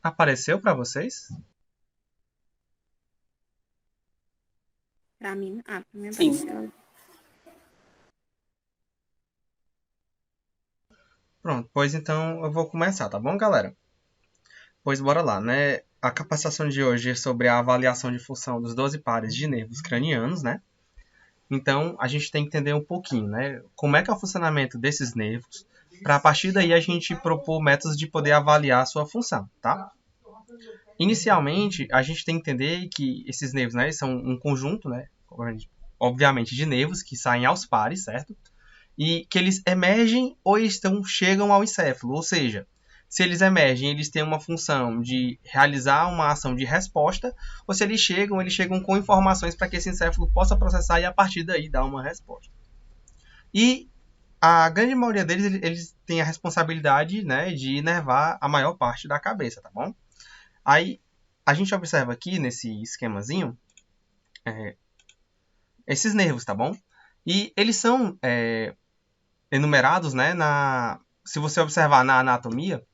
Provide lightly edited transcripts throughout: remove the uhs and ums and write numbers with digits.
Apareceu para vocês? Pra mim, Sim. apareceu. Pronto, pois então eu vou começar, tá bom, galera? Pois bora lá, né? A capacitação de hoje é sobre a avaliação de função dos 12 pares de nervos cranianos, né? Então, a gente tem que entender um pouquinho, né? Como é que é o funcionamento desses nervos, para a partir daí a gente propor métodos de poder avaliar a sua função, tá? Inicialmente, a gente tem que entender que esses nervos, né, são um conjunto, né, obviamente, de nervos que saem aos pares, certo? E que eles emergem ou chegam ao encéfalo, ou seja, se eles emergem, eles têm uma função de realizar uma ação de resposta, ou se eles chegam com informações para que esse encéfalo possa processar e a partir daí dar uma resposta. E a grande maioria deles, eles têm a responsabilidade, né, de inervar a maior parte da cabeça, tá bom? Aí a gente observa aqui nesse esquemazinho esses nervos, tá bom? E eles são enumerados, né, se você observar na anatomia,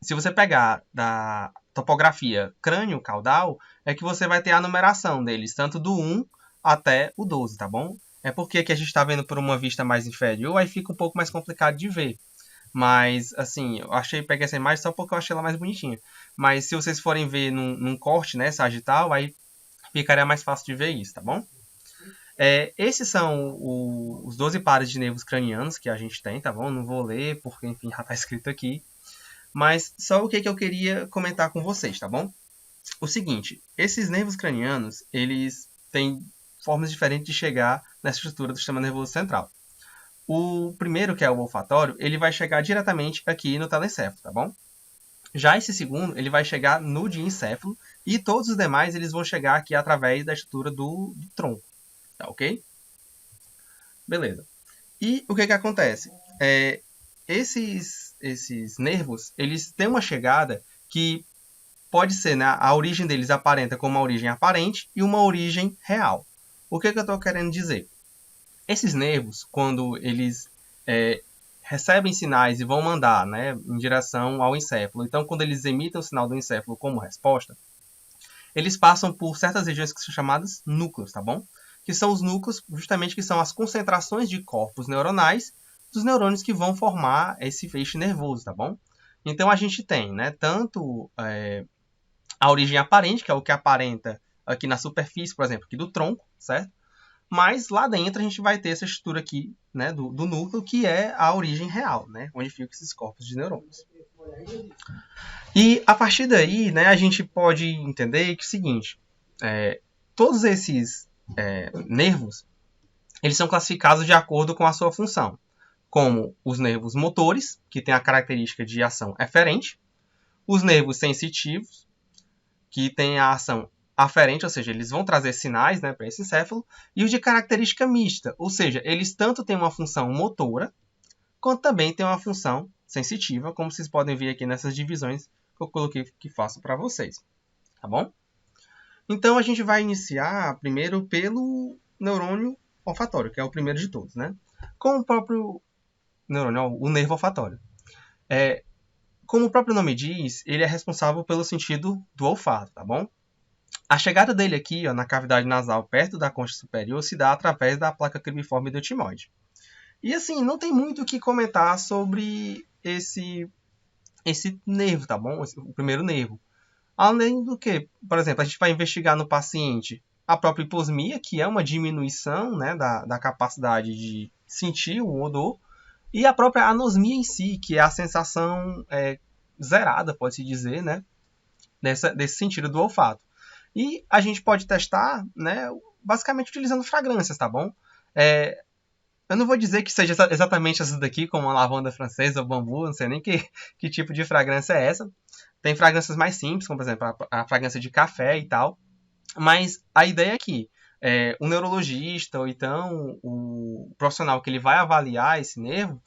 se você pegar da topografia crânio-caudal, é que você vai ter a numeração deles, tanto do 1 até o 12, tá bom? É porque que a gente está vendo por uma vista mais inferior, aí fica um pouco mais complicado de ver. Mas, assim, eu peguei essa imagem só porque eu achei ela mais bonitinha. Mas se vocês forem ver num corte, né, sagital, aí ficaria mais fácil de ver isso, tá bom? Esses são os 12 pares de nervos cranianos que a gente tem, tá bom? Não vou ler, porque, enfim, já está escrito aqui. Mas só o que eu queria comentar com vocês, tá bom? O seguinte, esses nervos cranianos, eles têm formas diferentes de chegar nessa estrutura do sistema nervoso central. O primeiro, que é o olfatório, ele vai chegar diretamente aqui no telencéfalo, tá bom? Já esse segundo, ele vai chegar no diencéfalo e todos os demais eles vão chegar aqui através da estrutura do tronco, tá ok? Beleza. E o que acontece? Esses nervos, eles têm uma chegada que pode ser, né, a origem deles aparenta como uma origem aparente e uma origem real. O que eu estou querendo dizer? Esses nervos, quando eles é, recebem sinais e vão mandar, né, em direção ao encéfalo, então quando eles emitem o sinal do encéfalo como resposta, eles passam por certas regiões que são chamadas núcleos, tá bom? Que são os núcleos, justamente que são as concentrações de corpos neuronais dos neurônios que vão formar esse feixe nervoso, tá bom? Então a gente tem, né, tanto a origem aparente, que é o que aparenta aqui na superfície, por exemplo, aqui do tronco, certo? Mas lá dentro a gente vai ter essa estrutura aqui, né, do núcleo, que é a origem real, né, onde ficam esses corpos de neurônios. E a partir daí, né, a gente pode entender que é o seguinte, todos esses nervos, eles são classificados de acordo com a sua função, como os nervos motores, que têm a característica de ação eferente, os nervos sensitivos, que têm a ação aferente, ou seja, eles vão trazer sinais, né, para esse encéfalo, e os de característica mista, ou seja, eles tanto têm uma função motora, quanto também têm uma função sensitiva, como vocês podem ver aqui nessas divisões que eu coloquei que faço para vocês, tá bom? Então a gente vai iniciar primeiro pelo neurônio olfatório, que é o primeiro de todos, né? Com o próprio neurônio, o nervo olfatório. Como o próprio nome diz, ele é responsável pelo sentido do olfato, tá bom? A chegada dele aqui, ó, na cavidade nasal, perto da concha superior, se dá através da placa cribriforme do etimoide. E assim, não tem muito o que comentar sobre esse nervo, tá bom? O primeiro nervo. Além do que, por exemplo, a gente vai investigar no paciente a própria hiposmia, que é uma diminuição, né, da capacidade de sentir o odor, e a própria anosmia em si, que é a sensação zerada, pode-se dizer, né, desse sentido do olfato. E a gente pode testar, né, basicamente utilizando fragrâncias, tá bom? Eu não vou dizer que seja exatamente essa daqui, como a lavanda francesa ou bambu, não sei nem que tipo de fragrância é essa. Tem fragrâncias mais simples, como por exemplo a fragrância de café e tal. Mas a ideia é que o neurologista ou então o profissional que ele vai avaliar esse nervo,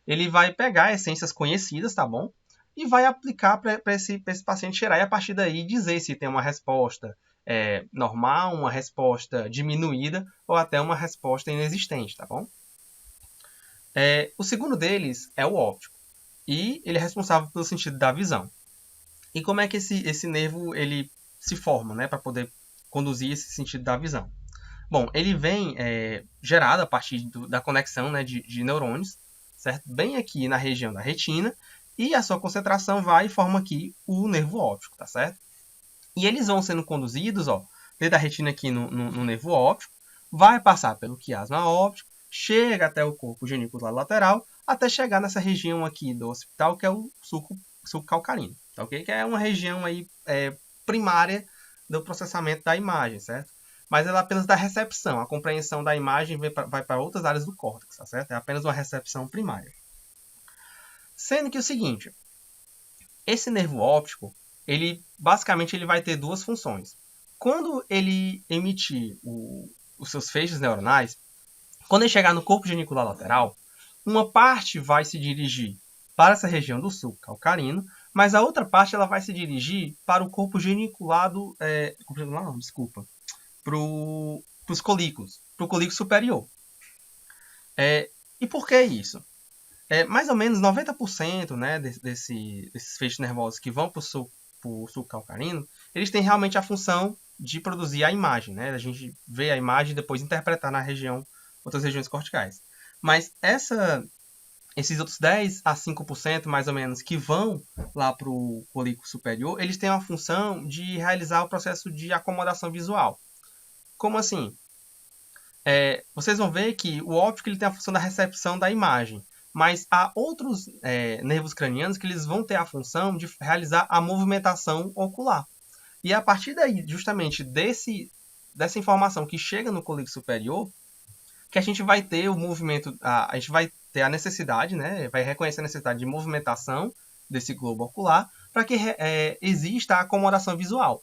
ele vai pegar essências conhecidas, tá bom? E vai aplicar para esse paciente cheirar e a partir daí dizer se tem uma resposta normal, uma resposta diminuída ou até uma resposta inexistente, tá bom? O segundo deles é o óptico e ele é responsável pelo sentido da visão. E como é que esse nervo ele se forma, né, para poder conduzir esse sentido da visão? Bom, ele vem gerado a partir da conexão, né, de neurônios, certo? Bem aqui na região da retina, e a sua concentração vai e forma aqui o nervo óptico, tá certo? E eles vão sendo conduzidos, ó, desde a retina aqui no nervo óptico, vai passar pelo quiasma óptico, chega até o corpo genicular lateral, até chegar nessa região aqui do occipital, que é o sulco calcarino, tá ok? Que é uma região aí primária do processamento da imagem, certo? Mas ela é apenas da recepção, a compreensão da imagem vai para outras áreas do córtex, tá certo? É apenas uma recepção primária. Sendo que o seguinte, esse nervo óptico, ele basicamente ele vai ter duas funções. Quando ele emitir os seus feixes neuronais, quando ele chegar no corpo genicular lateral, uma parte vai se dirigir para essa região do sulco calcarino, mas a outra parte ela vai se dirigir para o corpo genicular para os colículos, para o colículo superior. E por que isso? Mais ou menos 90%, né, desses feixes nervosos que vão para o sulco calcarino, eles têm realmente a função de produzir a imagem, né? A gente vê a imagem e depois interpretar na outras regiões corticais. Mas esses outros 10 a 5% mais ou menos que vão lá para o colículo superior, eles têm a função de realizar o processo de acomodação visual. Como assim? Vocês vão ver que o óptico ele tem a função da recepção da imagem, mas há outros nervos cranianos que eles vão ter a função de realizar a movimentação ocular. E a partir daí, justamente dessa informação que chega no colículo superior, que a gente vai ter o movimento, a gente vai ter a necessidade, né, vai reconhecer a necessidade de movimentação desse globo ocular para que exista a acomodação visual.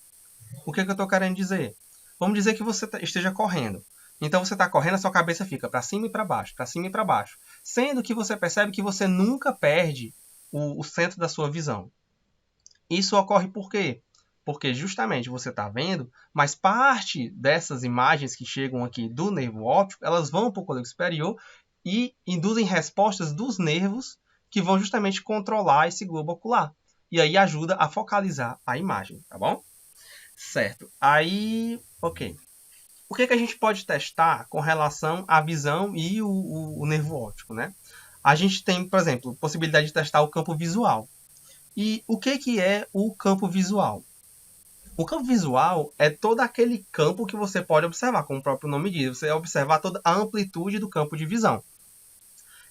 O que eu estou querendo dizer? Vamos dizer que você esteja correndo. Então você está correndo, a sua cabeça fica para cima e para baixo, para cima e para baixo. Sendo que você percebe que você nunca perde o centro da sua visão. Isso ocorre por quê? Porque justamente você está vendo, mas parte dessas imagens que chegam aqui do nervo óptico, elas vão para o colículo superior e induzem respostas dos nervos que vão justamente controlar esse globo ocular. E aí ajuda a focalizar a imagem, tá bom? Certo. Aí, ok. O que a gente pode testar com relação à visão e o nervo óptico, né? A gente tem, por exemplo, possibilidade de testar o campo visual. E o que é o campo visual? O campo visual é todo aquele campo que você pode observar, como o próprio nome diz. Você observar toda a amplitude do campo de visão.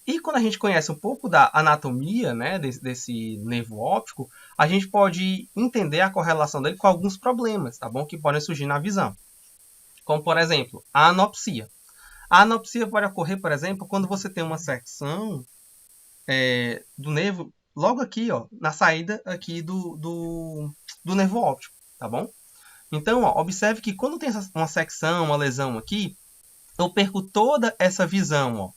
E quando a gente conhece um pouco da anatomia, né, desse nervo óptico, a gente pode entender a correlação dele com alguns problemas, tá bom? Que podem surgir na visão. Como, por exemplo, a anopsia. A anopsia pode ocorrer, por exemplo, quando você tem uma secção do nervo logo aqui, ó, na saída aqui do nervo óptico, tá bom? Então, ó, observe que quando tem uma secção, uma lesão aqui, eu perco toda essa visão, ó,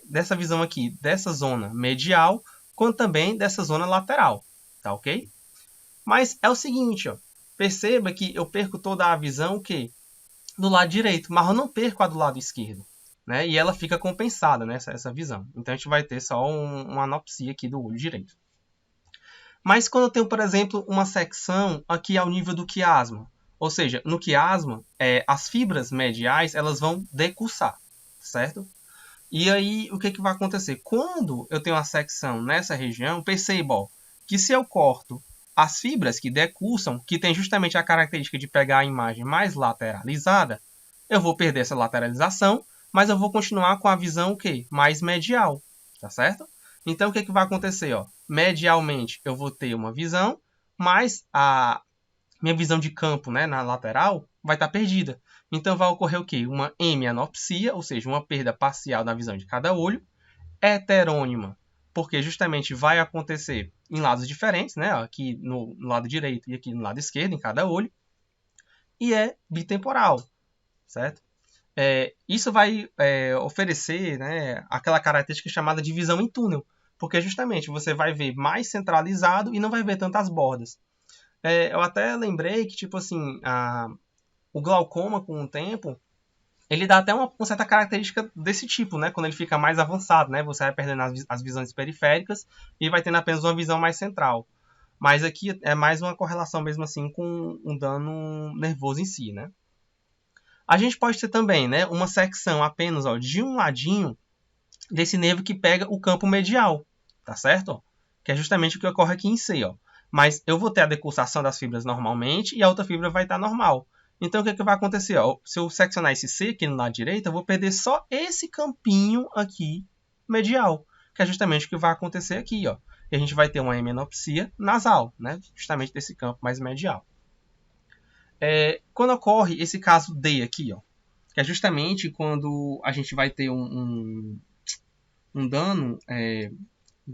dessa visão aqui, dessa zona medial, quanto também dessa zona lateral, tá ok? Mas é o seguinte, ó, perceba que eu perco toda a visão, o quê? Do lado direito, mas eu não perco a do lado esquerdo, né? E ela fica compensada, né, essa visão. Então a gente vai ter só uma anopsia aqui do olho direito. Mas quando eu tenho, por exemplo, uma secção aqui ao nível do quiasma, ou seja, no quiasma, as fibras mediais elas vão decussar, certo? E aí o que vai acontecer? Quando eu tenho uma secção nessa região, perceba ó, que se eu corto as fibras que decussam, que tem justamente a característica de pegar a imagem mais lateralizada, eu vou perder essa lateralização, mas eu vou continuar com a visão o quê? Mais medial, tá certo? Então o que vai acontecer? Ó? Medialmente eu vou ter uma visão, mas a minha visão de campo, né, na lateral vai estar perdida. Então vai ocorrer o quê? Uma hemianopsia, ou seja, uma perda parcial da visão de cada olho, heterônima, porque justamente vai acontecer em lados diferentes, né? Aqui no lado direito e aqui no lado esquerdo, em cada olho, e é bitemporal, certo? Isso vai oferecer, né, aquela característica chamada de visão em túnel, porque justamente você vai ver mais centralizado e não vai ver tantas bordas. Eu até lembrei que, tipo assim, o glaucoma, com o tempo, ele dá até uma certa característica desse tipo, né? Quando ele fica mais avançado, né? Você vai perdendo as visões periféricas e vai tendo apenas uma visão mais central. Mas aqui é mais uma correlação mesmo assim com um dano nervoso em si, né? A gente pode ter também, né, uma secção apenas, ó, de um ladinho desse nervo que pega o campo medial, tá certo? Ó, que é justamente o que ocorre aqui em C, ó. Mas eu vou ter a decursação das fibras normalmente e a outra fibra vai estar normal. Então, o que vai acontecer? Ó? Se eu seccionar esse C aqui no lado direito, eu vou perder só esse campinho aqui medial, que é justamente o que vai acontecer aqui, ó. E a gente vai ter uma hemenopsia nasal, né? Justamente desse campo mais medial. Quando ocorre esse caso D aqui, ó, que é justamente quando a gente vai ter um dano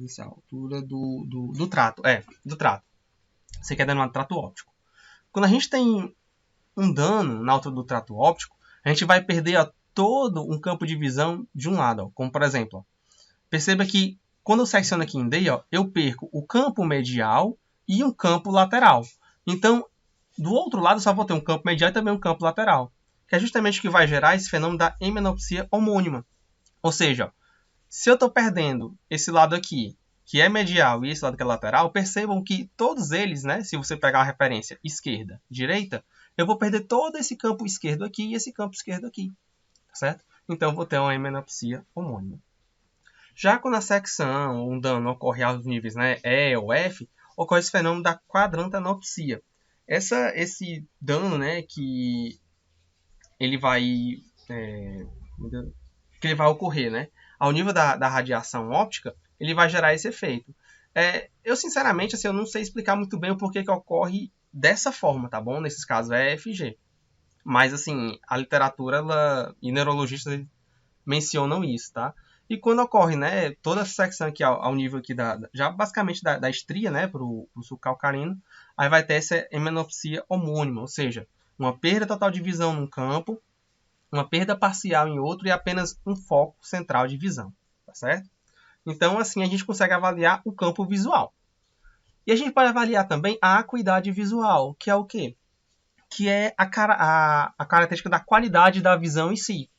essa altura do trato. Do trato. Você quer dano no trato óptico. Quando a gente tem um dano na altura do trato óptico, a gente vai perder todo um campo de visão de um lado. Ó, como por exemplo, ó, perceba que quando eu secciono aqui em D, ó, eu perco o campo medial e um campo lateral. Então, do outro lado, eu só vou ter um campo medial e também um campo lateral, que é justamente o que vai gerar esse fenômeno da hemenopsia homônima. Ou seja, ó, se eu estou perdendo esse lado aqui, que é medial, e esse lado que é lateral, percebam que todos eles, né, se você pegar a referência esquerda, direita, eu vou perder todo esse campo esquerdo aqui e esse campo esquerdo aqui, certo? Então, eu vou ter uma hemenopsia homônima. Já quando a secção ou um dano ocorre aos níveis, né, E ou F, ocorre esse fenômeno da quadrantanopsia. Esse dano, né, que ele vai ocorrer, né, ao nível da radiação óptica, ele vai gerar esse efeito. Eu, sinceramente, assim, eu não sei explicar muito bem o porquê que ocorre dessa forma, tá bom? Nesses casos é EFG. Mas, assim, a literatura e neurologistas mencionam isso, tá? E quando ocorre, né, toda essa secção aqui ao nível aqui já basicamente da estria, né, para o subcalcarino, aí vai ter essa hemenopsia homônima, ou seja, uma perda total de visão num campo, uma perda parcial em outro e apenas um foco central de visão, tá certo? Então, assim, a gente consegue avaliar o campo visual. E a gente pode avaliar também a acuidade visual, que é o quê? Que é a característica da qualidade da visão em si.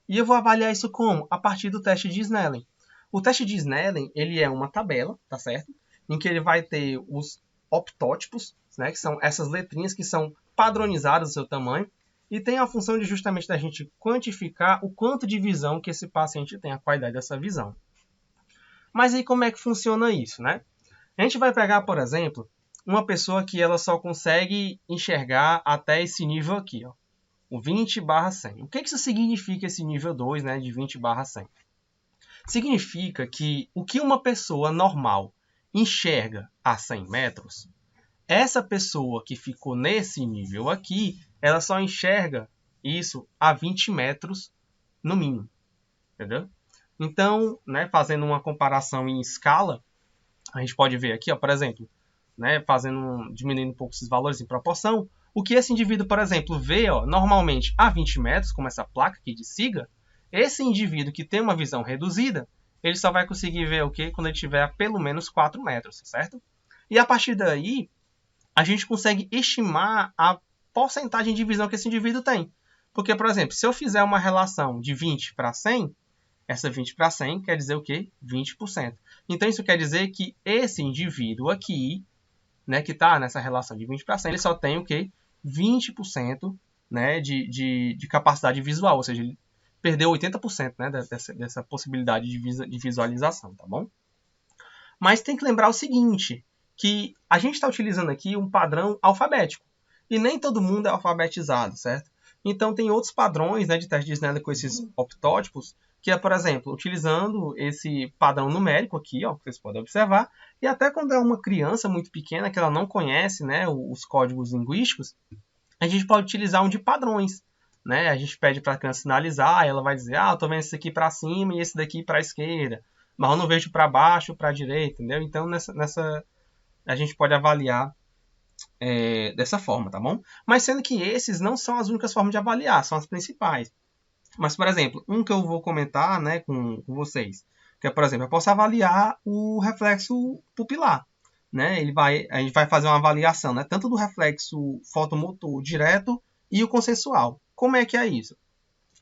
E eu vou avaliar isso como? A partir do teste de Snellen. O teste de Snellen, ele é uma tabela, tá certo? Em que ele vai ter os optótipos, né, que são essas letrinhas que são padronizadas do seu tamanho, e tem a função de justamente da gente quantificar o quanto de visão que esse paciente tem, a qualidade dessa visão. Mas aí como é que funciona isso, né? A gente vai pegar, por exemplo, uma pessoa que ela só consegue enxergar até esse nível aqui, ó, o 20/100. O que isso significa, esse nível 2, né, de 20/100? Significa que o que uma pessoa normal enxerga a 100 metros, essa pessoa que ficou nesse nível aqui, ela só enxerga isso a 20 metros no mínimo. Entendeu? Então, né, fazendo uma comparação em escala, a gente pode ver aqui, ó, por exemplo, né, diminuindo um pouco esses valores em proporção, o que esse indivíduo, por exemplo, vê, ó, normalmente a 20 metros, como essa placa aqui de SIGA, esse indivíduo que tem uma visão reduzida, ele só vai conseguir ver o quê? Quando ele tiver a pelo menos 4 metros, certo? E a partir daí, a gente consegue estimar a porcentagem de visão que esse indivíduo tem. Porque, por exemplo, se eu fizer uma relação de 20/100, essa 20/100 quer dizer o quê? 20%. Então, isso quer dizer que esse indivíduo aqui, né, que está nessa relação de 20%, ele só tem o quê? 20%, né, de capacidade visual, ou seja, ele perdeu 80%, né, dessa possibilidade de visualização, tá bom? Mas tem que lembrar o seguinte, que a gente está utilizando aqui um padrão alfabético, e nem todo mundo é alfabetizado, certo? Então, tem outros padrões, né, de teste de Snellen com esses optótipos, que é, por exemplo, utilizando esse padrão numérico aqui, ó, que vocês podem observar, e até quando é uma criança muito pequena, que ela não conhece, né, os códigos linguísticos, a gente pode utilizar um de padrões, né? A gente pede para a criança sinalizar, ela vai dizer, eu estou vendo esse aqui para cima e esse daqui para a esquerda, mas eu não vejo para baixo ou para a direita, entendeu? Então, nessa a gente pode avaliar dessa forma, tá bom? Mas sendo que esses não são as únicas formas de avaliar, são as principais. Mas, por exemplo, um que eu vou comentar, né, com vocês, que é, por exemplo, eu posso avaliar o reflexo pupilar. Né? A gente vai fazer uma avaliação, né, tanto do reflexo fotomotor direto e o consensual. Como é que é isso?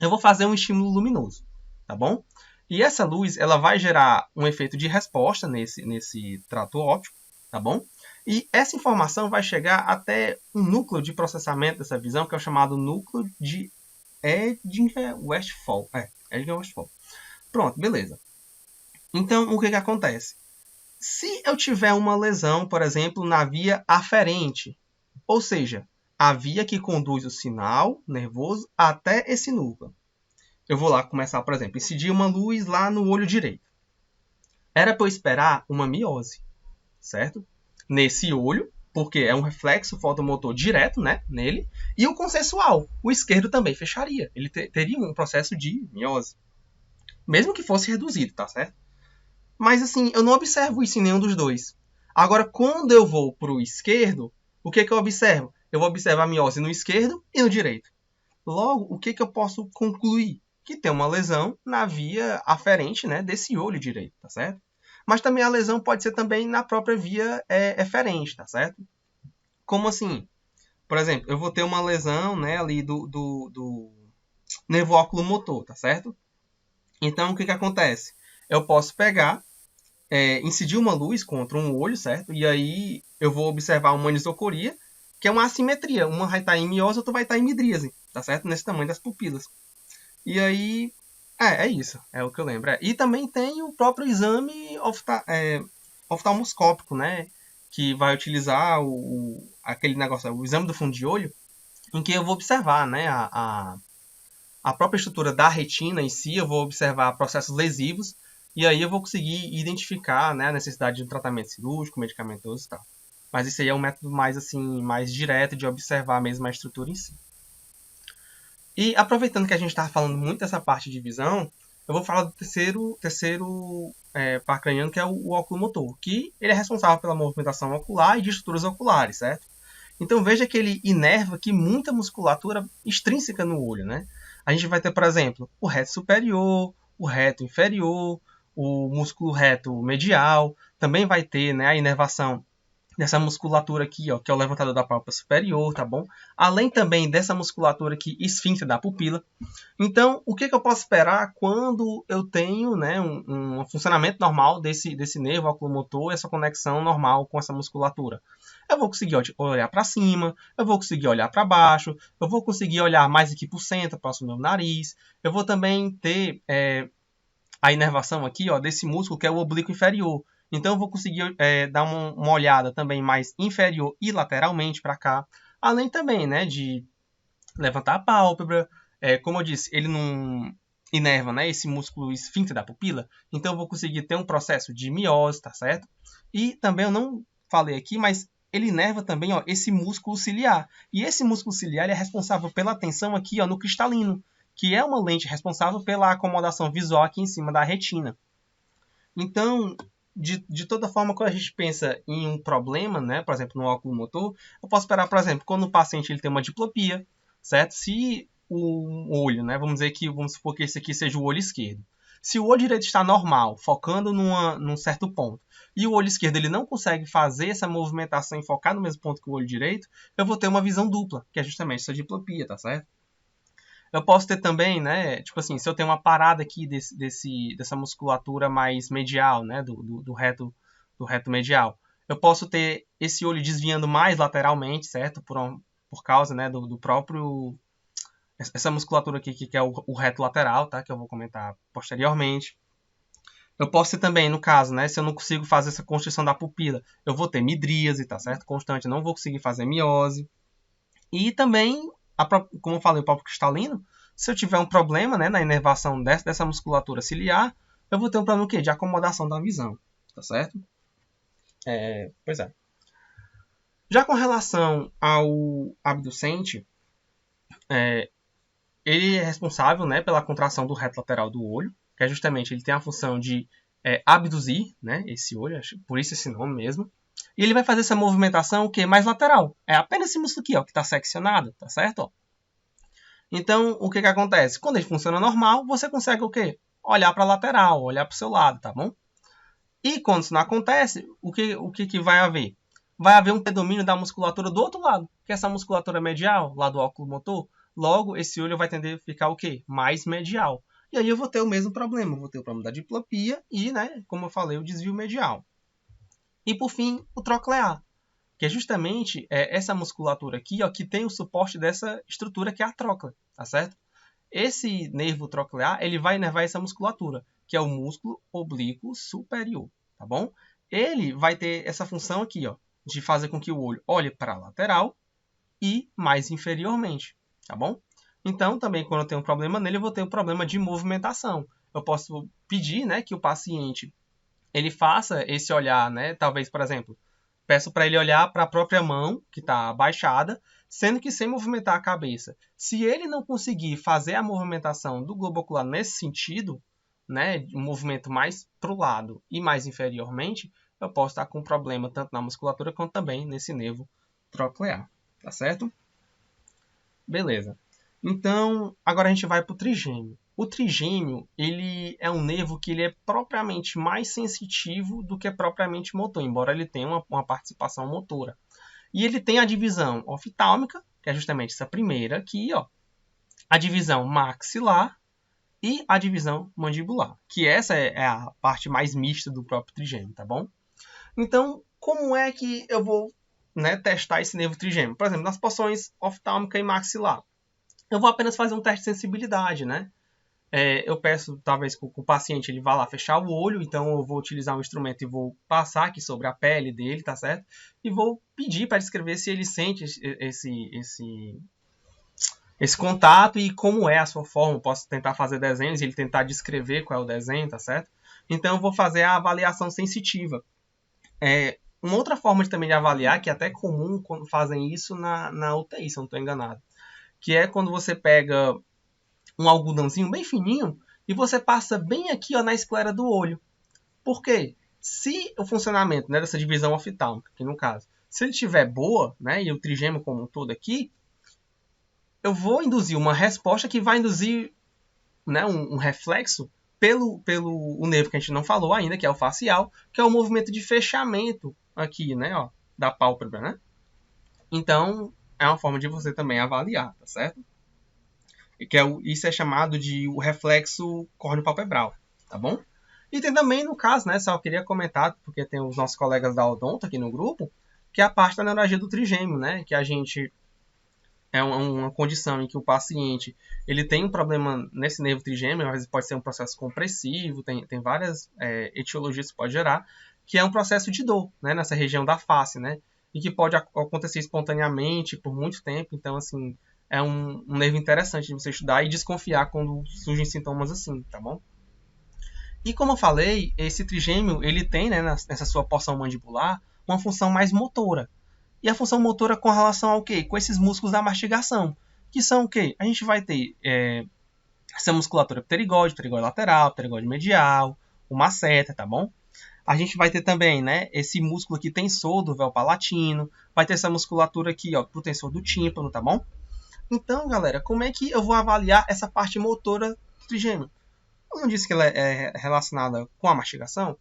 Eu vou fazer um estímulo luminoso, tá bom? E essa luz ela vai gerar um efeito de resposta nesse trato óptico. tá bom? E essa informação vai chegar até um núcleo de processamento dessa visão, que é o chamado núcleo de Eddington-Westphal. Eddington-Westphal. Pronto, beleza. Então, o que acontece? Se eu tiver uma lesão, por exemplo, na via aferente, ou seja, a via que conduz o sinal nervoso até esse núcleo. Eu vou lá começar, por exemplo, incidir uma luz lá no olho direito. Era para eu esperar uma miose, certo? Nesse olho, porque é um reflexo fotomotor direto, né, nele, e o consensual, o esquerdo também fecharia. Ele teria um processo de miose, mesmo que fosse reduzido, tá certo? Mas assim, eu não observo isso em nenhum dos dois. Agora, quando eu vou para o esquerdo, o que eu observo? Eu vou observar a miose no esquerdo e no direito. Logo, o que eu posso concluir? Que tem uma lesão na via aferente, né, desse olho direito, tá certo? Mas também a lesão pode ser também na própria via eferente, tá certo? Como assim? Por exemplo, eu vou ter uma lesão, né, ali do nervo oculomotor, tá certo? Então, o que acontece? Eu posso pegar, incidir uma luz contra um olho, certo? E aí eu vou observar uma anisocoria, que é uma assimetria. Uma vai estar em miose, outra vai estar em midríase, tá certo? Nesse tamanho das pupilas. E aí, é isso. É o que eu lembro. E também tem o próprio exame oftalmoscópico, né? Que vai utilizar aquele negócio, o exame do fundo de olho, em que eu vou observar, né? A própria estrutura da retina em si, eu vou observar processos lesivos, e aí eu vou conseguir identificar, né, a necessidade de um tratamento cirúrgico, medicamentoso e tal. Mas isso aí é um método mais assim, mais direto de observar mesmo a estrutura em si. E aproveitando que a gente estava falando muito dessa parte de visão, eu vou falar do terceiro par craniano, que é o oculomotor, que ele é responsável pela movimentação ocular e de estruturas oculares, certo? Então veja que ele inerva aqui muita musculatura extrínseca no olho, né? A gente vai ter, por exemplo, o reto superior, o reto inferior, o músculo reto medial, também vai ter, né, a inervação dessa musculatura aqui, ó, que é o levantador da pálpebra superior, tá bom? Além também dessa musculatura aqui esfíncter da pupila. Então, o que eu posso esperar quando eu tenho, né, um funcionamento normal desse nervo oculomotor, essa conexão normal com essa musculatura? Eu vou conseguir olhar para cima, eu vou conseguir olhar para baixo, eu vou conseguir olhar mais aqui para o centro, próximo do meu nariz. Eu vou também ter a inervação aqui, ó, desse músculo que é o oblíquo inferior. Então eu vou conseguir dar uma olhada também mais inferior e lateralmente para cá. Além também, né, de levantar a pálpebra. Como eu disse, ele não inerva, né, esse músculo esfíncter da pupila. Então eu vou conseguir ter um processo de miose, tá certo? E também eu não falei aqui, mas ele inerva também, ó, esse músculo ciliar. E esse músculo ciliar ele é responsável pela tensão aqui, ó, no cristalino, que é uma lente responsável pela acomodação visual aqui em cima da retina. Então, de toda forma, quando a gente pensa em um problema, né, por exemplo, no oculomotor, eu posso esperar, por exemplo, quando o paciente ele tem uma diplopia, certo? Se o olho, né, vamos supor que esse aqui seja o olho esquerdo. Se o olho direito está normal, focando num certo ponto, e o olho esquerdo ele não consegue fazer essa movimentação e focar no mesmo ponto que o olho direito, eu vou ter uma visão dupla, que é justamente essa diplopia, tá certo? Eu posso ter também, né, tipo assim, se eu tenho uma parada aqui dessa musculatura mais medial, né, do reto medial, eu posso ter esse olho desviando mais lateralmente, certo? Por causa, né, do próprio essa musculatura aqui que é o reto lateral, tá? Que eu vou comentar posteriormente. Eu posso ter também, no caso, né, se eu não consigo fazer essa constrição da pupila, eu vou ter midríase, tá certo? Constante, eu não vou conseguir fazer miose. E também, como eu falei, o próprio cristalino, se eu tiver um problema, né, na inervação dessa musculatura ciliar, eu vou ter um problema o quê? De acomodação da visão, tá certo? Pois é. Já com relação ao abducente, ele é responsável, né, pela contração do reto lateral do olho, que é justamente, ele tem a função de abduzir, né, esse olho, por isso esse nome mesmo. E ele vai fazer essa movimentação o quê? Mais lateral. É apenas esse músculo aqui, ó, que está seccionado, tá certo? Ó. Então, o que acontece? Quando ele funciona normal, você consegue o quê? Olhar para a lateral, olhar para o seu lado, tá bom? E quando isso não acontece, o que vai haver? Vai haver um predomínio da musculatura do outro lado, que é essa musculatura medial, lá do óculo motor. Logo, esse olho vai tender a ficar o quê? Mais medial. E aí eu vou ter o mesmo problema. Eu vou ter o problema da diplopia e, né, como eu falei, o desvio medial. E por fim, o troclear, que é justamente essa musculatura aqui, ó, que tem o suporte dessa estrutura que é a tróclea, tá certo? Esse nervo troclear, ele vai inervar essa musculatura, que é o músculo oblíquo superior, tá bom? Ele vai ter essa função aqui, ó, de fazer com que o olho olhe para a lateral e mais inferiormente, tá bom? Então, também, quando eu tenho um problema nele, eu vou ter um problema de movimentação. Eu posso pedir, né, que o paciente ele faça esse olhar, né? Talvez, por exemplo, peço para ele olhar para a própria mão, que está abaixada, sendo que sem movimentar a cabeça. Se ele não conseguir fazer a movimentação do globo ocular nesse sentido, né, um movimento mais para o lado e mais inferiormente, eu posso estar com problema tanto na musculatura quanto também nesse nervo troclear, tá certo? Beleza. Então, agora a gente vai para o trigêmeo. O trigêmeo, ele é um nervo que ele é propriamente mais sensitivo do que propriamente motor, embora ele tenha uma participação motora. E ele tem a divisão oftálmica, que é justamente essa primeira aqui, ó, a divisão maxilar e a divisão mandibular, que essa é a parte mais mista do próprio trigêmeo, tá bom? Então, como é que eu vou, né, testar esse nervo trigêmeo? Por exemplo, nas porções oftálmica e maxilar, eu vou apenas fazer um teste de sensibilidade, né? Eu peço, talvez, que o paciente ele vá lá fechar o olho, então eu vou utilizar um instrumento e vou passar aqui sobre a pele dele, tá certo? E vou pedir para descrever se ele sente esse contato e como é a sua forma. Posso tentar fazer desenhos e ele tentar descrever qual é o desenho, tá certo? Então eu vou fazer a avaliação sensitiva. Uma outra forma de também de avaliar, que é até comum quando fazem isso na UTI, se eu não estou enganado, que é quando você pega um algodãozinho bem fininho e você passa bem aqui, ó, na esclera do olho. Por quê? Se o funcionamento, né, dessa divisão oftálmica, aqui no caso, se ele estiver boa, né, e o trigêmeo como um todo aqui, eu vou induzir uma resposta que vai induzir, né, um reflexo pelo o nervo que a gente não falou ainda, que é o facial, que é o movimento de fechamento aqui, né, ó, da pálpebra, né? Então, é uma forma de você também avaliar, tá certo? Isso é chamado de o reflexo córneo-palpebral, tá bom? E tem também, no caso, né, só queria comentar, porque tem os nossos colegas da odonto aqui no grupo, que é a parte da neuralgia do trigêmeo, né, que a gente é uma condição em que o paciente ele tem um problema nesse nervo trigêmeo, às vezes pode ser um processo compressivo, tem várias etiologias que pode gerar, que é um processo de dor, né, nessa região da face, né, e que pode acontecer espontaneamente por muito tempo. Então, assim, é um nervo interessante de você estudar e desconfiar quando surgem sintomas assim, tá bom? E como eu falei, esse trigêmeo ele tem, né, nessa sua porção mandibular, uma função mais motora. E a função motora com relação ao quê? Com esses músculos da mastigação, que são o quê? A gente vai ter essa musculatura pterigóide, pterigóide lateral, pterigóide medial, o masseter, tá bom? A gente vai ter também, né, esse músculo aqui tensor do véu palatino, vai ter essa musculatura aqui, ó, pro tensor do tímpano, tá bom? Então, galera, como é que eu vou avaliar essa parte motora do trigêmeo? Eu não disse que ela é relacionada com a mastigação?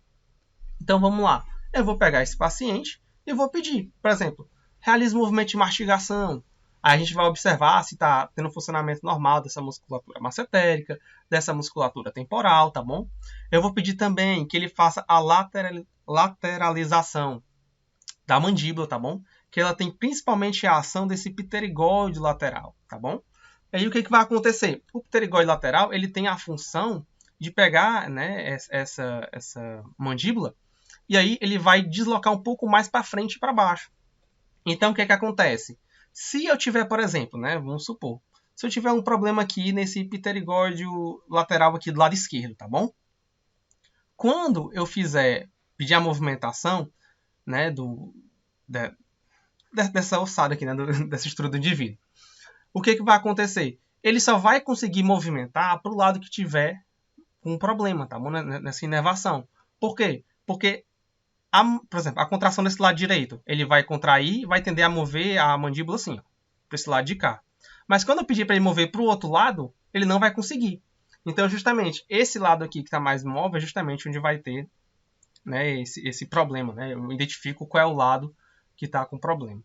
Então, vamos lá. Eu vou pegar esse paciente e vou pedir, por exemplo, realize um movimento de mastigação. Aí a gente vai observar se está tendo um funcionamento normal dessa musculatura massetérica, dessa musculatura temporal, tá bom? Eu vou pedir também que ele faça a lateralização da mandíbula, tá bom? Que ela tem principalmente a ação desse pterigóide lateral, tá bom? E aí o que vai acontecer? O pterigóide lateral ele tem a função de pegar, né, essa mandíbula e aí ele vai deslocar um pouco mais para frente e para baixo. Então o que acontece? Se eu tiver, por exemplo, né, vamos supor, se eu tiver um problema aqui nesse pterigóide lateral aqui do lado esquerdo, tá bom? Quando eu pedir a movimentação, né, dessa ossada aqui, né, dessa estrutura do indivíduo, o que vai acontecer? Ele só vai conseguir movimentar para o lado que tiver com um problema, tá bom? Nessa inervação. Por quê? Porque, por exemplo, a contração desse lado direito, ele vai contrair e vai tender a mover a mandíbula assim, para esse lado de cá. Mas quando eu pedir para ele mover para o outro lado, ele não vai conseguir. Então, justamente, esse lado aqui que está mais móvel é justamente onde vai ter, né, esse problema. Né? Eu identifico qual é o lado que está com problema.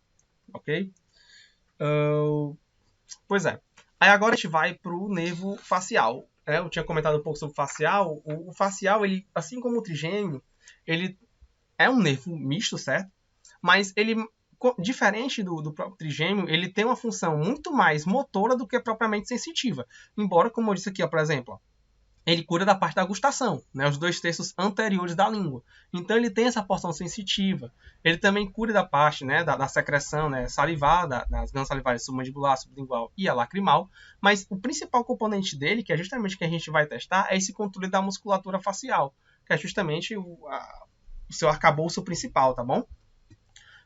Ok? Pois é. Aí agora a gente vai para o nervo facial. Eu tinha comentado um pouco sobre o facial. O facial, ele, assim como o trigêmeo, ele é um nervo misto, certo? Mas ele, diferente do próprio trigêmeo, ele tem uma função muito mais motora do que propriamente sensitiva. Embora, como eu disse aqui, ó, por exemplo, ele cura da parte da gustação, né, os 2/3 anteriores da língua. Então ele tem essa porção sensitiva. Ele também cura da parte, né, da secreção, né, salivar, das glândulas salivares submandibular, sublingual e a lacrimal. Mas o principal componente dele, que é justamente o que a gente vai testar, é esse controle da musculatura facial, que é justamente o seu arcabouço principal, tá bom?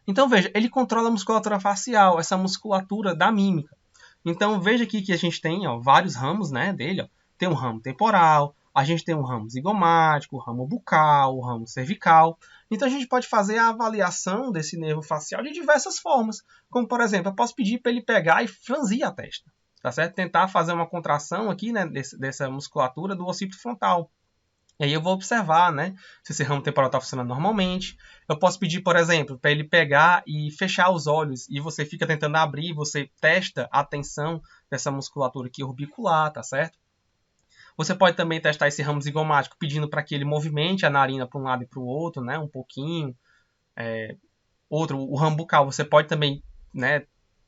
Então veja, ele controla a musculatura facial, essa musculatura da mímica. Então veja aqui que a gente tem, ó, vários ramos, né, dele. Ó. Tem um ramo temporal, a gente tem um ramo zigomático, o ramo bucal, o ramo cervical. Então a gente pode fazer a avaliação desse nervo facial de diversas formas. Como, por exemplo, eu posso pedir para ele pegar e franzir a testa. Tá certo? Tentar fazer uma contração aqui, né, dessa musculatura do occipito frontal. E aí eu vou observar, né, se esse ramo temporal está funcionando normalmente. Eu posso pedir, por exemplo, para ele pegar e fechar os olhos e você fica tentando abrir, você testa a tensão dessa musculatura aqui orbicular, tá certo? Você pode também testar esse ramo zigomático pedindo para que ele movimente a narina para um lado e para o outro, né, um pouquinho. O ramo bucal, você pode também, né,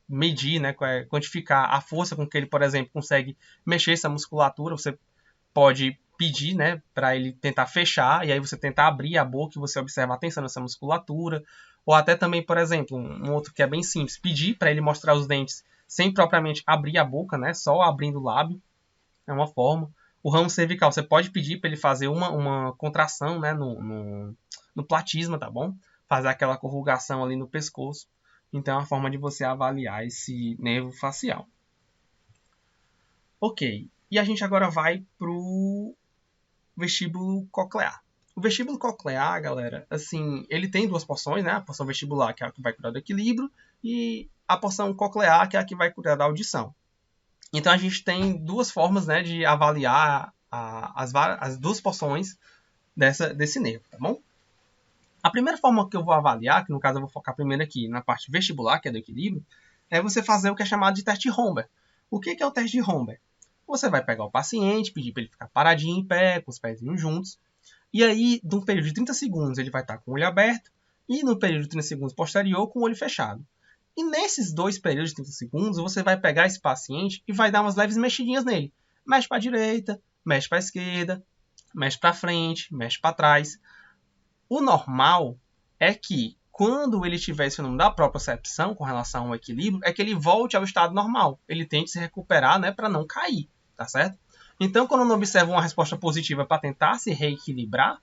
medir, né, quantificar a força com que ele, por exemplo, consegue mexer essa musculatura. Você pode pedir, né, para ele tentar fechar, e aí você tentar abrir a boca e você observa a tensão nessa musculatura. Ou até também, por exemplo, um outro que é bem simples, pedir para ele mostrar os dentes sem propriamente abrir a boca, né, só abrindo o lábio, é uma forma. O ramo cervical, você pode pedir para ele fazer uma contração, né, no platisma, tá bom? Fazer aquela corrugação ali no pescoço. Então, é uma forma de você avaliar esse nervo facial. Ok, e a gente agora vai pro vestíbulo coclear. O vestíbulo coclear, galera, assim, ele tem duas porções, né? A porção vestibular, que é a que vai cuidar do equilíbrio, e a porção coclear, que é a que vai cuidar da audição. Então a gente tem duas formas, né, de avaliar as duas porções desse nervo, tá bom? A primeira forma que eu vou avaliar, que no caso eu vou focar primeiro aqui na parte vestibular, que é do equilíbrio, é você fazer o que é chamado de teste de Romberg. O que é o teste de Romberg? Você vai pegar o paciente, pedir para ele ficar paradinho em pé, com os pezinhos juntos, e aí, num período de 30 segundos, ele vai estar com o olho aberto, e no período de 30 segundos posterior, com o olho fechado. E nesses dois períodos de 30 segundos, você vai pegar esse paciente e vai dar umas leves mexidinhas nele. Mexe para a direita, mexe para a esquerda, mexe para frente, mexe para trás. O normal é que, quando ele tiver esse fenômeno da propriocepção com relação ao equilíbrio, é que ele volte ao estado normal. Ele tente se recuperar, né, para não cair, tá certo? Então, quando eu não observo uma resposta positiva para tentar se reequilibrar,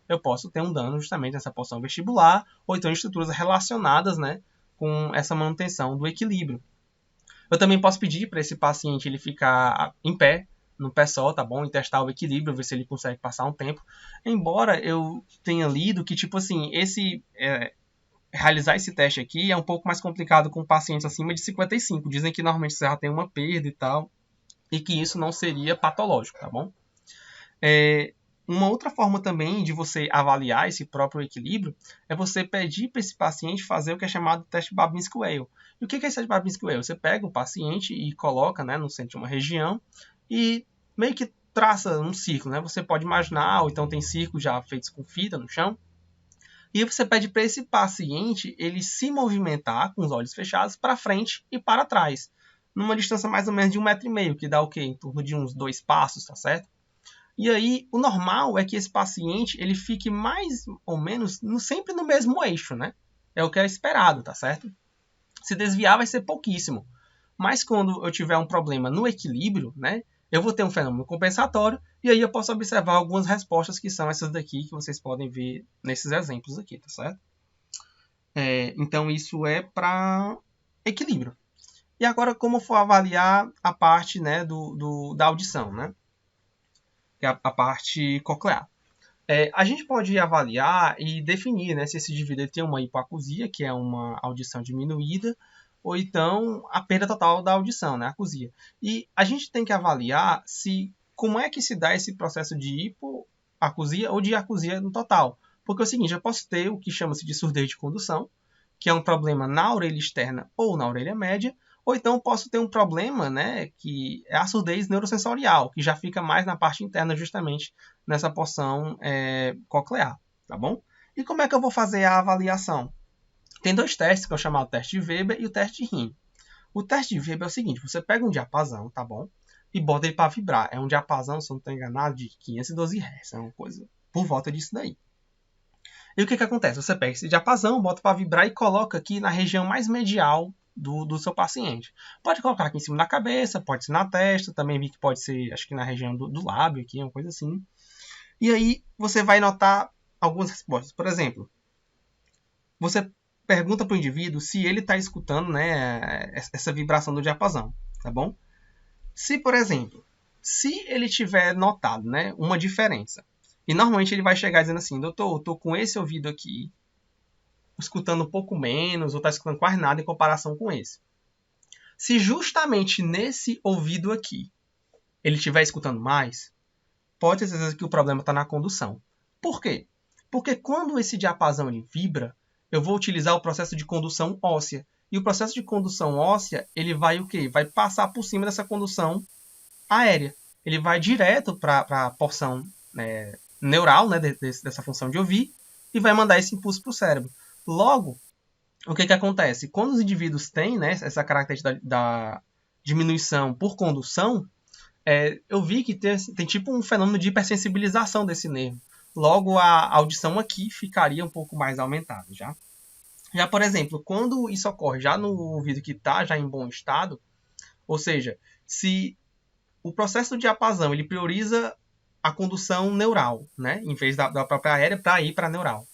eu posso ter um dano justamente nessa porção vestibular, ou então em estruturas relacionadas, né, com essa manutenção do equilíbrio. Eu também posso pedir para esse paciente ele ficar em pé, no pé só, tá bom? E testar o equilíbrio, ver se ele consegue passar um tempo. Embora eu tenha lido que, tipo assim, realizar esse teste aqui é um pouco mais complicado com pacientes acima de 55. Dizem que normalmente você já tem uma perda e tal, e que isso não seria patológico, tá bom? Uma outra forma também de você avaliar esse próprio equilíbrio é você pedir para esse paciente fazer o que é chamado de teste Babinski-Weil. E o que é esse teste Babinski-Weil? Você pega o paciente e coloca, né, no centro de uma região e meio que traça um círculo, né? Você pode imaginar, ou então tem círculos já feitos com fita no chão. E você pede para esse paciente ele se movimentar com os olhos fechados para frente e para trás, numa distância mais ou menos de 1,5 metro, que dá o quê? Em torno de uns 2 passos, tá certo? E aí, o normal é que esse paciente ele fique mais ou menos sempre no mesmo eixo, né? É o que é esperado, tá certo? Se desviar vai ser pouquíssimo. Mas quando eu tiver um problema no equilíbrio, né? Eu vou ter um fenômeno compensatório e aí eu posso observar algumas respostas que são essas daqui que vocês podem ver nesses exemplos aqui, tá certo? Então, isso é para equilíbrio. E agora, como for avaliar a parte, né, da audição, né? Que é a parte coclear. A gente pode avaliar e definir, né, se esse indivíduo tem uma hipoacusia, que é uma audição diminuída, ou então a perda total da audição, né, acusia. E a gente tem que avaliar como é que se dá esse processo de hipoacusia ou de acusia no total. Porque é o seguinte, eu posso ter o que chama-se de surdez de condução, que é um problema na orelha externa ou na orelha média, ou então posso ter um problema, né, que é a surdez neurosensorial, que já fica mais na parte interna, justamente nessa porção coclear, tá bom? E como é que eu vou fazer a avaliação? Tem dois testes, que eu chamo o teste de Weber e o teste de Ring. O teste de Weber é o seguinte, você pega um diapasão, tá bom? E bota ele para vibrar. É um diapasão, se eu não estou enganado, de 512 Hz. É uma coisa por volta disso daí. E o que acontece? Você pega esse diapasão, bota para vibrar e coloca aqui na região mais medial do seu paciente. Pode colocar aqui em cima da cabeça, pode ser na testa, também vi que pode ser, acho que na região do lábio aqui, uma coisa assim. E aí você vai notar algumas respostas. Por exemplo, você pergunta para o indivíduo se ele está escutando, né, essa vibração do diapasão, tá bom? Se, por exemplo, se ele tiver notado, né, uma diferença, e normalmente ele vai chegar dizendo assim, doutor, eu tô com esse ouvido aqui, escutando um pouco menos, ou está escutando quase nada em comparação com esse. Se justamente nesse ouvido aqui ele estiver escutando mais, pode ter certeza que o problema está na condução. Por quê? Porque quando esse diapasão ele vibra, eu vou utilizar o processo de condução óssea. E o processo de condução óssea, ele vai o quê? Vai passar por cima dessa condução aérea. Ele vai direto para a porção neural, né, dessa função de ouvir, e vai mandar esse impulso para o cérebro. Logo, o que acontece? Quando os indivíduos têm, né, essa característica da diminuição por condução, eu vi que tem tipo um fenômeno de hipersensibilização desse nervo. Logo, a audição aqui ficaria um pouco mais aumentada. Já, por exemplo, quando isso ocorre já no ouvido que está já em bom estado, ou seja, se o processo do diapasão ele prioriza a condução neural, né, em vez da própria aérea para ir para a neural.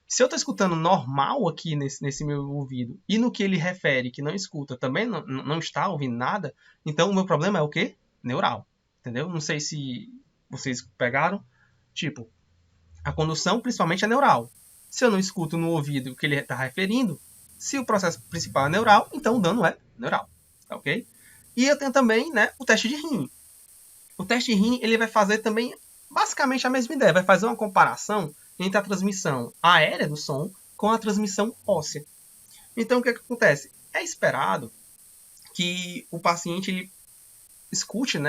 Se eu estou escutando normal aqui nesse meu ouvido e no que ele refere que não escuta também não está ouvindo nada, então o meu problema é o quê? Neural. Entendeu? Não sei se vocês pegaram. Tipo, a condução principalmente é neural. Se eu não escuto no ouvido o que ele está referindo, se o processo principal é neural, então o dano é neural. Tá ok? E eu tenho também, né, o teste de Ring. O teste de Ring ele vai fazer também basicamente a mesma ideia. Vai fazer uma comparação entre a transmissão aérea do som com a transmissão óssea. Então, o que acontece? É esperado que o paciente ele escute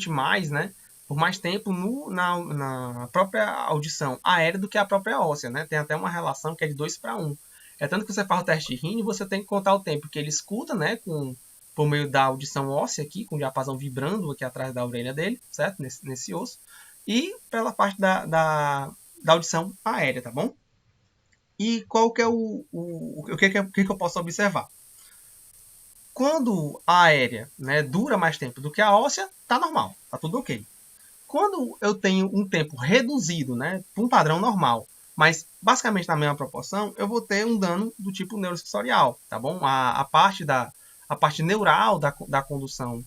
mais, né, por mais tempo na própria audição aérea do que a própria óssea. Né? Tem até uma relação que é de 2:1. É tanto que você faz o teste de Ring, você tem que contar o tempo que ele escuta, né, por meio da audição óssea aqui, com o diapasão vibrando aqui atrás da orelha dele, certo? Nesse osso. E pela parte da audição aérea, tá bom? E qual que é o que eu posso observar? Quando a aérea, né, dura mais tempo do que a óssea, tá normal, tá tudo ok. Quando eu tenho um tempo reduzido, né, para um padrão normal, mas basicamente na mesma proporção, eu vou ter um dano do tipo neurosensorial, tá bom? A parte neural da condução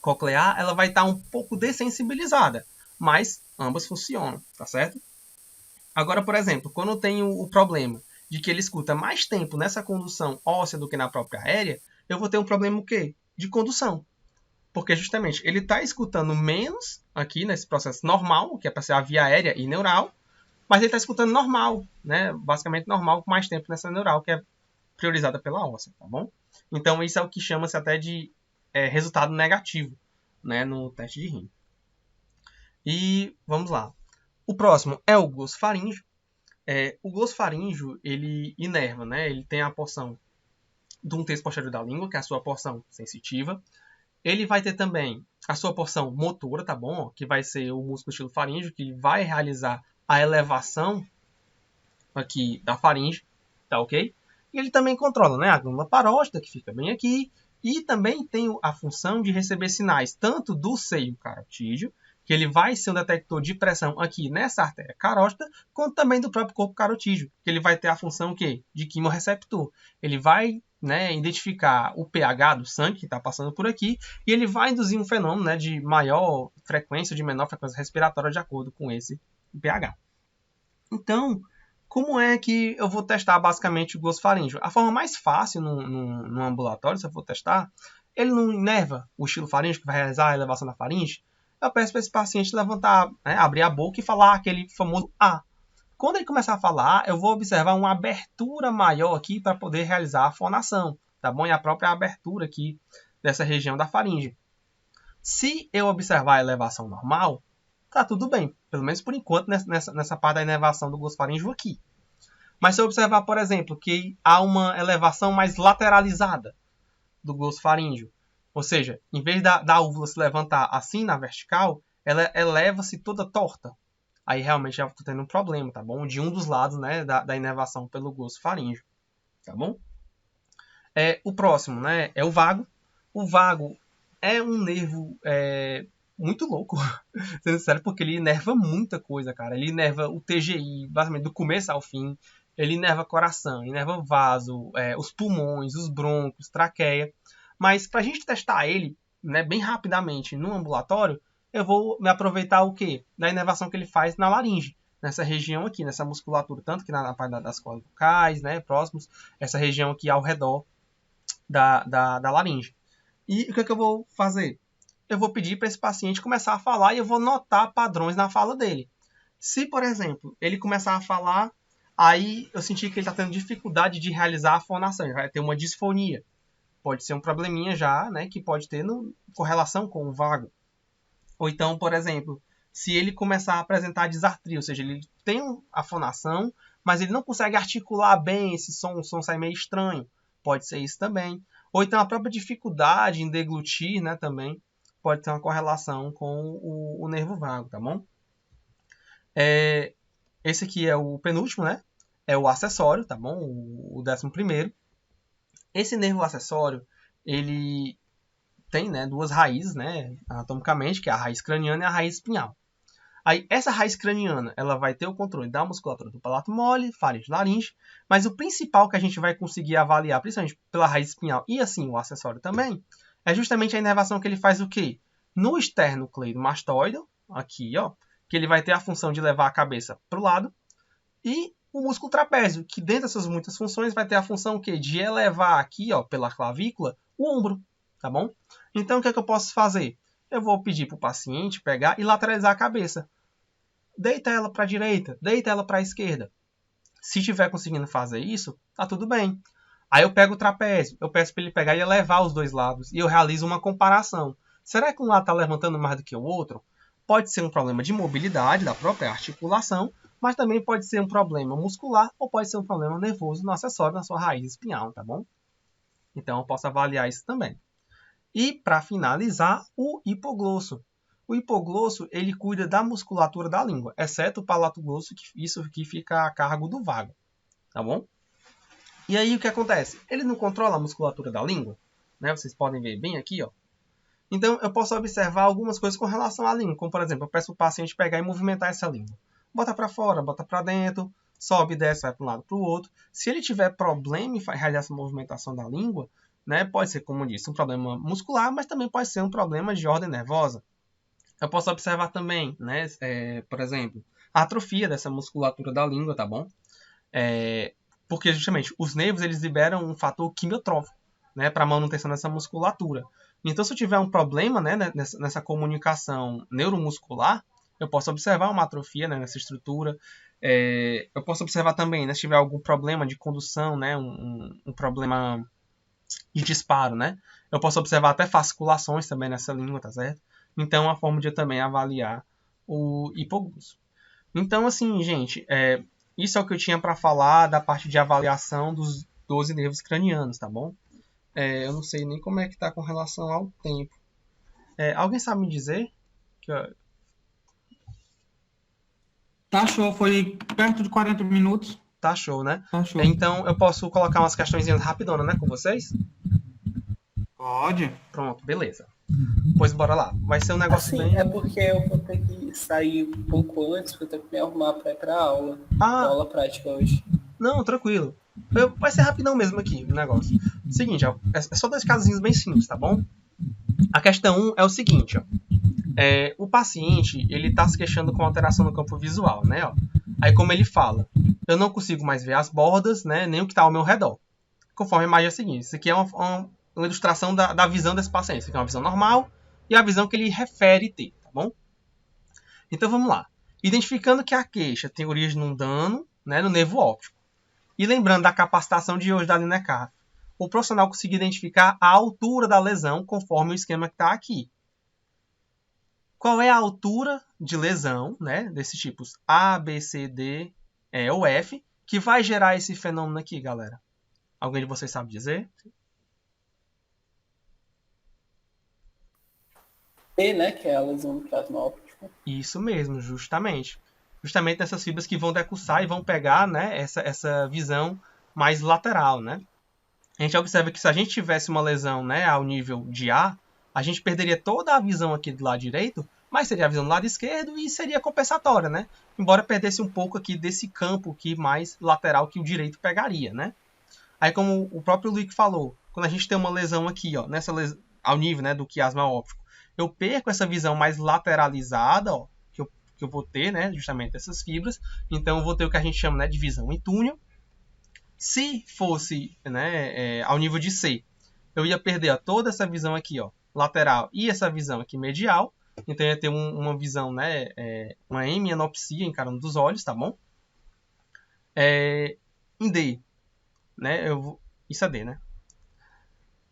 coclear, ela vai estar um pouco dessensibilizada, mas ambas funcionam, tá certo? Agora, por exemplo, quando eu tenho o problema de que ele escuta mais tempo nessa condução óssea do que na própria aérea, eu vou ter um problema o quê? De condução. Porque justamente ele está escutando menos aqui nesse processo normal, que é para ser a via aérea e neural, mas ele está escutando normal, né? Basicamente normal, com mais tempo nessa neural, que é priorizada pela óssea, tá bom? Então isso é o que chama-se até de resultado negativo, né, no teste de Ring. E vamos lá. O próximo é o glossofaríngeo. O glossofaríngeo, ele inerva, né? Ele tem a porção de um terço posterior da língua, que é a sua porção sensitiva. Ele vai ter também a sua porção motora, tá bom? Que vai ser o músculo estilo faríngeo, que vai realizar a elevação aqui da faringe, tá ok? E ele também controla, né, a glândula parótida, que fica bem aqui, e também tem a função de receber sinais tanto do seio carotídeo, que ele vai ser um detector de pressão aqui nessa artéria carótida, quanto também do próprio corpo carotídeo, que ele vai ter a função o quê? De quimorreceptor. Ele vai, né, identificar o pH do sangue que está passando por aqui, e ele vai induzir um fenômeno, né, de maior frequência ou de menor frequência respiratória de acordo com esse pH. Então, como é que eu vou testar basicamente o glossofaríngeo? A forma mais fácil no ambulatório, se eu for testar, ele não inerva o estilo faríngeo, que vai realizar a elevação da faringe. Eu peço para esse paciente levantar, né, abrir a boca e falar aquele famoso A. Quando ele começar a falar, eu vou observar uma abertura maior aqui para poder realizar a fonação, tá bom? E a própria abertura aqui dessa região da faringe. Se eu observar a elevação normal, tá tudo bem. Pelo menos por enquanto nessa parte da inervação do glossofaríngeo aqui. Mas se eu observar, por exemplo, que há uma elevação mais lateralizada do glosso faríngeo, ou seja, em vez da úvula se levantar assim na vertical, ela eleva-se toda torta. Aí realmente já estou tendo um problema, tá bom? De um dos lados, né, da inervação pelo glosso faríngeo, tá bom? O próximo, né, é o vago. O vago é um nervo muito louco, sendo sincero, porque ele inerva muita coisa, cara. Ele inerva o TGI, basicamente do começo ao fim. Ele inerva coração, inerva vaso, os pulmões, os brônquios, traqueia. Mas para a gente testar ele, né, bem rapidamente no ambulatório, eu vou me aproveitar o quê? Da inervação que ele faz na laringe, nessa região aqui, nessa musculatura, tanto que na parte das cordas vocais, né, próximos, essa região aqui ao redor da laringe. E o que eu vou fazer? Eu vou pedir para esse paciente começar a falar e eu vou notar padrões na fala dele. Se, por exemplo, ele começar a falar, aí eu senti que ele está tendo dificuldade de realizar a fonação, ele vai ter uma disfonia. Pode ser um probleminha já, né, que pode ter correlação com o vago. Ou então, por exemplo, se ele começar a apresentar disartria, ou seja, ele tem a fonação, mas ele não consegue articular bem esse som, o som sai meio estranho. Pode ser isso também. Ou então a própria dificuldade em deglutir, né, também pode ter uma correlação com o nervo vago, tá bom? Esse aqui é o penúltimo, né? É o acessório, tá bom? O 11º. Esse nervo acessório, ele tem, né, duas raízes, né, anatomicamente, que é a raiz craniana e a raiz espinhal. Aí, essa raiz craniana, ela vai ter o controle da musculatura do palato mole, faringe, laringe, mas o principal que a gente vai conseguir avaliar, principalmente pela raiz espinhal e assim o acessório também, é justamente a inervação que ele faz o quê? No esternocleidomastoide, aqui, ó, que ele vai ter a função de levar a cabeça para o lado, e o músculo trapézio, que dentro dessas muitas funções vai ter a função o quê? De elevar aqui, ó, pela clavícula, o ombro, tá bom? Então, o que é que eu posso fazer? Eu vou pedir para o paciente pegar e lateralizar a cabeça. Deita ela para a direita, deita ela para a esquerda. Se estiver conseguindo fazer isso, tá tudo bem. Aí eu pego o trapézio, eu peço para ele pegar e elevar os dois lados, e eu realizo uma comparação. Será que um lado está levantando mais do que o outro? Pode ser um problema de mobilidade da própria articulação, mas também pode ser um problema muscular ou pode ser um problema nervoso no acessório, na sua raiz espinhal, tá bom? Então eu posso avaliar isso também. E para finalizar, o hipoglosso. O hipoglosso, ele cuida da musculatura da língua, exceto o palatoglosso, que isso aqui fica a cargo do vago, tá bom? E aí o que acontece? Ele não controla a musculatura da língua, né? Vocês podem ver bem aqui, ó. Então eu posso observar algumas coisas com relação à língua, como por exemplo, eu peço para o paciente pegar e movimentar essa língua. Bota para fora, bota para dentro, sobe e desce, vai para um lado para o outro. Se ele tiver problema em realizar essa movimentação da língua, né, pode ser, como eu disse, um problema muscular, mas também pode ser um problema de ordem nervosa. Eu posso observar também, né, por exemplo, a atrofia dessa musculatura da língua, tá bom? Porque justamente os nervos eles liberam um fator quimiotrófico, né, para a manutenção dessa musculatura. Então, se eu tiver um problema, né, nessa comunicação neuromuscular, eu posso observar uma atrofia, né, nessa estrutura. Eu posso observar também, né, se tiver algum problema de condução, né, um problema de disparo, né? Eu posso observar até fasciculações também nessa língua, tá certo? Então, é uma forma de eu também avaliar o hipoglosso. Então, assim, gente, isso é o que eu tinha para falar da parte de avaliação dos 12 nervos cranianos, tá bom? Eu não sei nem como é que tá com relação ao tempo. Alguém sabe me dizer? Tá show, foi perto de 40 minutos. Tá show, né? Tá show. Então, eu posso colocar umas questõezinhas rapidonas, né, com vocês? Pode. Pronto, beleza. Pois bora lá. Vai ser um negócio Assim, bem... é porque eu vou ter que sair um pouco antes, porque eu tenho que me arrumar pra ir pra aula. Ah, Aula prática hoje. não, tranquilo. Vai ser rapidão mesmo aqui o negócio. Seguinte, ó, é só 2 casinhos bem simples, tá bom? A questão 1 é o seguinte, ó. O paciente, ele está se queixando com alteração no campo visual, né? Ó. Aí como ele fala, eu não consigo mais ver as bordas, né? Nem o que está ao meu redor. Conforme a imagem é a seguinte, isso aqui é uma ilustração da visão desse paciente. Isso aqui é uma visão normal e a visão que ele refere ter, tá bom? Então vamos lá. Identificando que a queixa tem origem num dano, né, no nervo óptico. E lembrando da capacitação de hoje da Linecar, o profissional conseguiu identificar a altura da lesão conforme o esquema que está aqui. Qual é a altura de lesão, né, desses tipos A, B, C, D, E ou F, que vai gerar esse fenômeno aqui, galera? Alguém de vocês sabe dizer? E, né, que é a lesão do plasma óptico. Isso mesmo, justamente. Justamente nessas fibras que vão decussar e vão pegar, né, essa visão mais lateral, né? A gente observa que se a gente tivesse uma lesão, né, ao nível de A, a gente perderia toda a visão aqui do lado direito, mas seria a visão do lado esquerdo e seria compensatória, né? Embora perdesse um pouco aqui desse campo aqui mais lateral que o direito pegaria, né? Aí, como o próprio Luiz falou, quando a gente tem uma lesão aqui, ó, ao nível, né, do quiasma óptico, eu perco essa visão mais lateralizada, ó, que eu vou ter, né, justamente essas fibras. Então, eu vou ter o que a gente chama, né, de visão em túnel. Se fosse, né, ao nível de C, eu ia perder, ó, toda essa visão aqui, ó, lateral, e essa visão aqui medial. Então, eu ia ter uma visão, né, uma hemianopsia encarando dos olhos, tá bom? Em D, né, isso é D, né?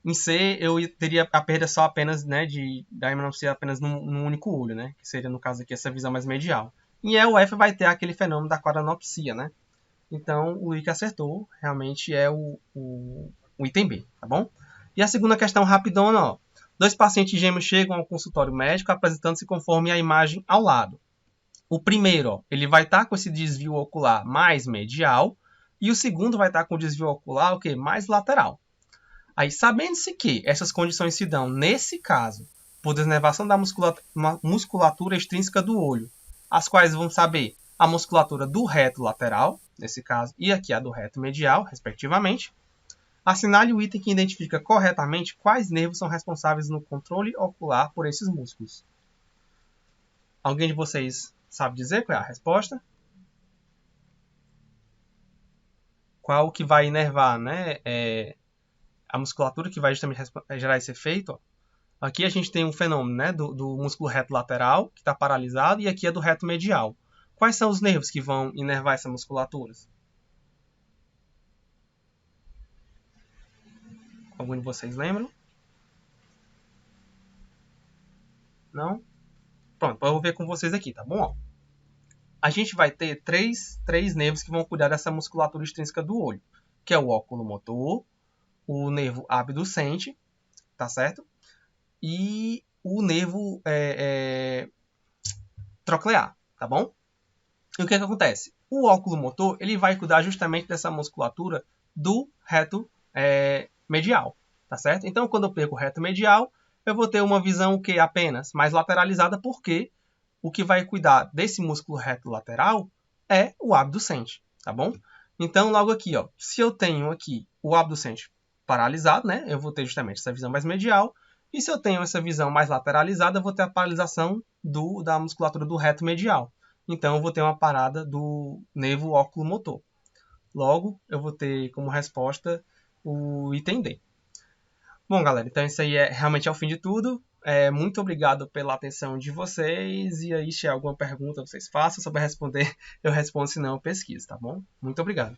Em C, eu teria a perda só apenas, né, da hemianopsia apenas num único olho, né? Que seria, no caso aqui, essa visão mais medial. E o F vai ter aquele fenômeno da quadranopsia, né? Então, o I que acertou realmente é o item B, tá bom? E a segunda questão rapidona, ó. 2 pacientes gêmeos chegam ao consultório médico apresentando-se conforme a imagem ao lado. O primeiro, ó, ele vai estar com esse desvio ocular mais medial, e o segundo vai estar com o desvio ocular, o quê? Mais lateral. Aí, sabendo-se que essas condições se dão, nesse caso, por denervação da musculatura extrínseca do olho, as quais vão saber a musculatura do reto lateral, nesse caso, e aqui a do reto medial, respectivamente, assinale o item que identifica corretamente quais nervos são responsáveis no controle ocular por esses músculos. Alguém de vocês sabe dizer qual é a resposta? Qual que vai inervar, né? A musculatura que vai justamente gerar esse efeito. Ó. Aqui a gente tem um fenômeno, né, do músculo reto lateral, que está paralisado, e aqui é do reto medial. Quais são os nervos que vão inervar essa musculatura? Algum de vocês lembram? Não? Pronto, eu vou ver com vocês aqui, tá bom? Ó. A gente vai ter três nervos que vão cuidar dessa musculatura extrínseca do olho, que é o óculo motor, o nervo abducente, tá certo? E o nervo troclear, tá bom? E o que acontece? O óculo motor ele vai cuidar justamente dessa musculatura do reto medial, tá certo? Então, quando eu perco o reto medial, eu vou ter uma visão que apenas mais lateralizada, porque o que vai cuidar desse músculo reto lateral é o abducente, tá bom? Então, logo aqui, ó, se eu tenho aqui o abducente paralisado, né, eu vou ter justamente essa visão mais medial, e se eu tenho essa visão mais lateralizada, eu vou ter a paralisação da musculatura do reto medial. Então, eu vou ter uma parada do nervo óculo-motor. Logo, eu vou ter como resposta o item D. Bom, galera, então isso aí realmente é o fim de tudo. Muito obrigado pela atenção de vocês. E aí, se há alguma pergunta, vocês façam. Se eu souber responder, eu respondo. Se não, eu pesquiso, tá bom? Muito obrigado.